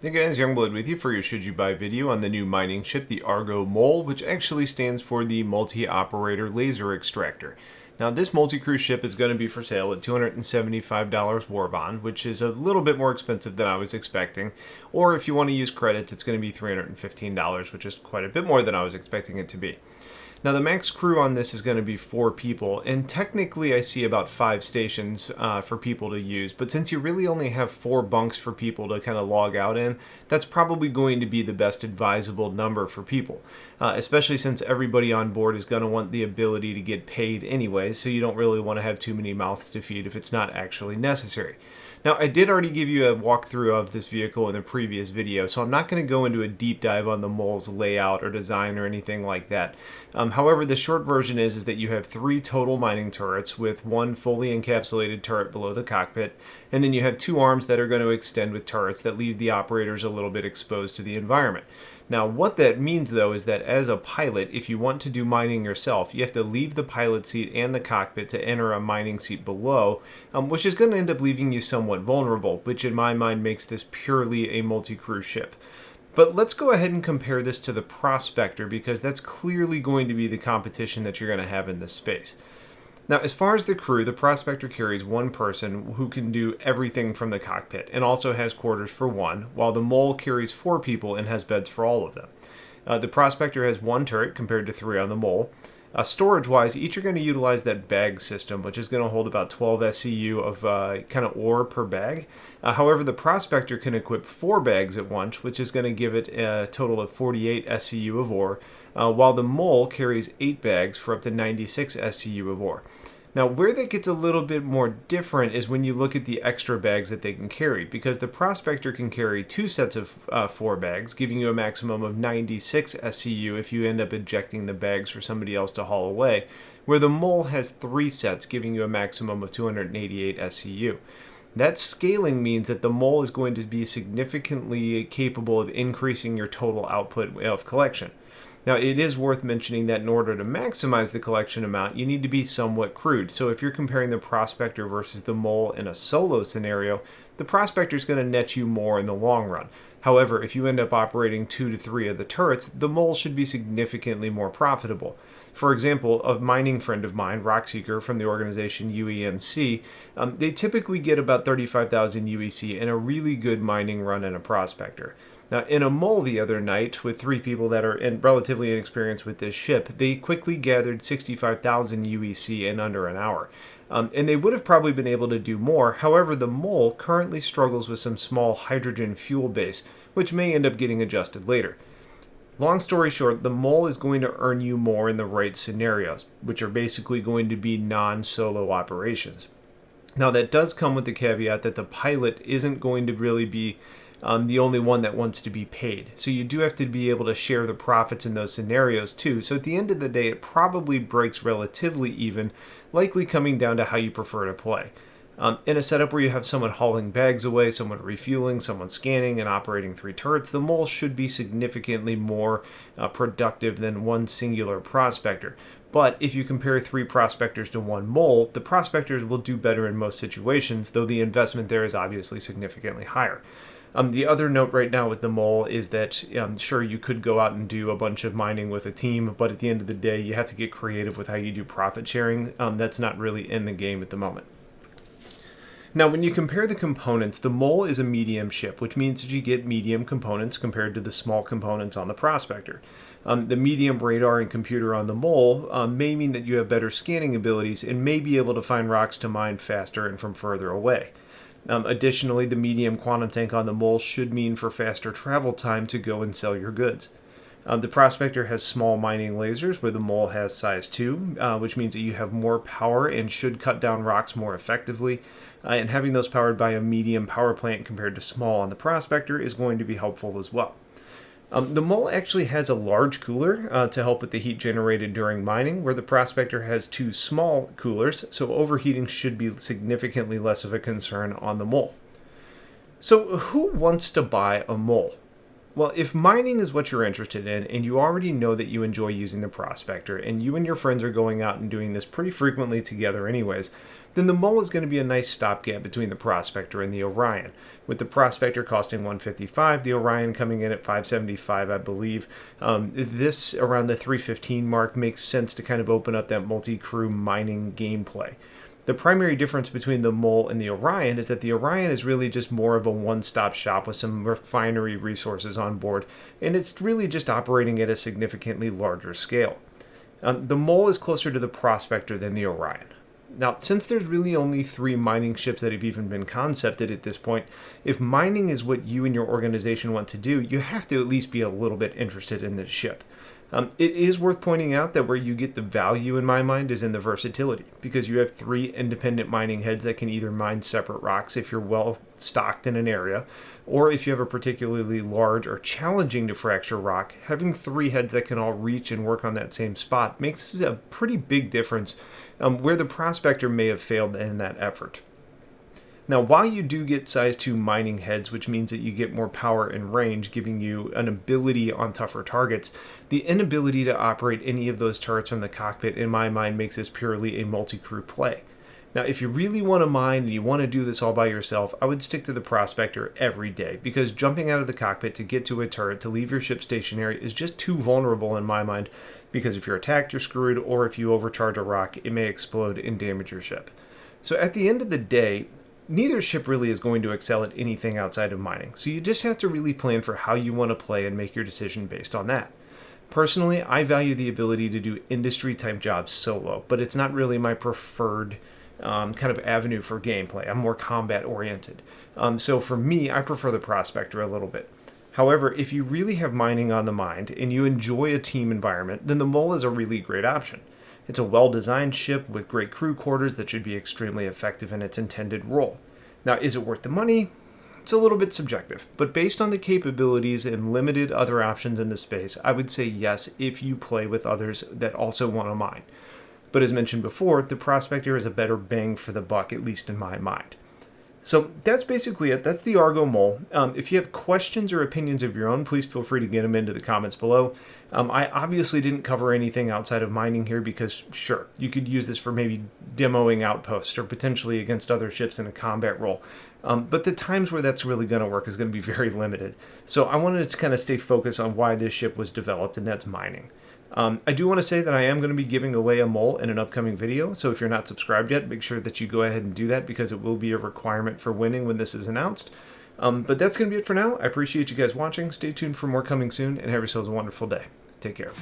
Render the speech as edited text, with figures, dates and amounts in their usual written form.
Hey guys, Youngblood with you for your Should You Buy video on the new mining ship, the ARGO MOLE, which actually stands for the Multi-Operator Laser Extractor. Now this multi-crew ship is going to be for sale at $275 war bond, which is a little bit more expensive than I was expecting. Or if you want to use credits, it's going to be $315, which is quite a bit more than I was expecting it to be. Now the max crew on this is going to be 4 people, and technically I see about 5 stations for people to use, but since you really only have 4 bunks for people to kind of log out in, that's probably going to be the best advisable number for people, especially since everybody on board is going to want the ability to get paid anyway, so you don't really want to have too many mouths to feed if it's not actually necessary. Now, I did already give you a walkthrough of this vehicle in the previous video, so I'm not going to go into a deep dive on the Mole's layout or design or anything like that. However, the short version is that you have 3 total mining turrets with 1 fully encapsulated turret below the cockpit, and then you have 2 arms that are going to extend with turrets that leave the operators a little bit exposed to the environment. Now, what that means, though, is that as a pilot, if you want to do mining yourself, you have to leave the pilot seat and the cockpit to enter a mining seat below, which is going to end up leaving you somewhat vulnerable, which in my mind makes this purely a multi-crew ship. But let's go ahead and compare this to the Prospector, because that's clearly going to be the competition that you're going to have in this space. Now, as far as the crew, the Prospector carries 1 person who can do everything from the cockpit and also has quarters for 1, while the Mole carries 4 people and has beds for all of them. The Prospector has 1 turret compared to 3 on the Mole. Storage-wise, each are going to utilize that bag system, which is going to hold about 12 SCU of kind of ore per bag. However, the Prospector can equip 4 bags at once, which is going to give it a total of 48 SCU of ore, while the Mole carries 8 bags for up to 96 SCU of ore. Now, where that gets a little bit more different is when you look at the extra bags that they can carry, because the Prospector can carry 2 sets of 4 bags, giving you a maximum of 96 SCU if you end up ejecting the bags for somebody else to haul away, where the Mole has 3 sets, giving you a maximum of 288 SCU. That scaling means that the Mole is going to be significantly capable of increasing your total output of collection. Now, it is worth mentioning that in order to maximize the collection amount, you need to be somewhat crewed. So if you're comparing the Prospector versus the Mole in a solo scenario, the Prospector is going to net you more in the long run. However, if you end up operating 2 to 3 of the turrets, the Mole should be significantly more profitable. For example, a mining friend of mine, Rockseeker from the organization UEMC, they typically get about 35,000 UEC in a really good mining run in a Prospector. Now, in a Mole the other night, with 3 people that are relatively inexperienced with this ship, they quickly gathered 65,000 UEC in under an hour. And they would have probably been able to do more. However, the Mole currently struggles with some small hydrogen fuel base, which may end up getting adjusted later. Long story short, the Mole is going to earn you more in the right scenarios, which are basically going to be non-solo operations. Now, that does come with the caveat that the pilot isn't going to really be the only one that wants to be paid. So you do have to be able to share the profits in those scenarios too. So at the end of the day, it probably breaks relatively even, likely coming down to how you prefer to play. In a setup where you have someone hauling bags away, someone refueling, someone scanning, and operating 3 turrets, the Mole should be significantly more productive than one singular Prospector. But if you compare 3 Prospectors to 1 Mole, the Prospectors will do better in most situations, though the investment there is obviously significantly higher. The other note right now with the Mole is that, sure, you could go out and do a bunch of mining with a team, but at the end of the day, you have to get creative with how you do profit sharing. That's not really in the game at the moment. Now, when you compare the components, the Mole is a medium ship, which means that you get medium components compared to the small components on the Prospector. The medium radar and computer on the Mole may mean that you have better scanning abilities and may be able to find rocks to mine faster and from further away. Additionally, the medium quantum tank on the Mole should mean for faster travel time to go and sell your goods. The Prospector has small mining lasers, where the Mole has size 2, which means that you have more power and should cut down rocks more effectively. And having those powered by a medium power plant compared to small on the Prospector is going to be helpful as well. The Mole actually has a large cooler to help with the heat generated during mining, where the Prospector has 2 small coolers, so overheating should be significantly less of a concern on the Mole. So who wants to buy a Mole? Well, if mining is what you're interested in, and you already know that you enjoy using the Prospector, and you and your friends are going out and doing this pretty frequently together anyways, then the Mole is going to be a nice stopgap between the Prospector and the Orion. With the Prospector costing $155, the Orion coming in at $575, I believe. This, around the $315 mark, makes sense to kind of open up that multi-crew mining gameplay. The primary difference between the Mole and the Orion is that the Orion is really just more of a one-stop shop with some refinery resources on board, and it's really just operating at a significantly larger scale. The Mole is closer to the Prospector than the Orion. Now, since there's really only 3 mining ships that have even been concepted at this point, if mining is what you and your organization want to do, you have to at least be a little bit interested in this ship. It is worth pointing out that where you get the value in my mind is in the versatility, because you have 3 independent mining heads that can either mine separate rocks if you're well stocked in an area, or if you have a particularly large or challenging to fracture rock, having 3 heads that can all reach and work on that same spot makes a pretty big difference, where the Prospector may have failed in that effort. Now, while you do get size 2 mining heads, which means that you get more power and range, giving you an ability on tougher targets, the inability to operate any of those turrets from the cockpit, in my mind, makes this purely a multi-crew play. Now, if you really want to mine and you want to do this all by yourself, I would stick to the Prospector every day, because jumping out of the cockpit to get to a turret to leave your ship stationary is just too vulnerable in my mind, because if you're attacked, you're screwed, or if you overcharge a rock, it may explode and damage your ship. So at the end of the day, neither ship really is going to excel at anything outside of mining, so you just have to really plan for how you want to play and make your decision based on that. Personally, I value the ability to do industry-type jobs solo, but it's not really my preferred kind of avenue for gameplay. I'm more combat-oriented. So for me, I prefer the Prospector a little bit. However, if you really have mining on the mind and you enjoy a team environment, then the Mole is a really great option. It's a well-designed ship with great crew quarters that should be extremely effective in its intended role. Now, is it worth the money? It's a little bit subjective, but based on the capabilities and limited other options in the space, I would say yes if you play with others that also want to mine. But as mentioned before, the Prospector is a better bang for the buck, at least in my mind. So that's basically it. That's the Argo Mole. If you have questions or opinions of your own, please feel free to get them into the comments below. I obviously didn't cover anything outside of mining here because, sure, you could use this for maybe demoing outposts or potentially against other ships in a combat role. But the times where that's really going to work is going to be very limited. So I wanted to kind of stay focused on why this ship was developed, and that's mining. I do want to say that I am going to be giving away a mole in an upcoming video, so if you're not subscribed yet, make sure that you go ahead and do that because it will be a requirement for winning when this is announced. But that's going to be it for now. I appreciate you guys watching. Stay tuned for more coming soon, and have yourselves a wonderful day. Take care.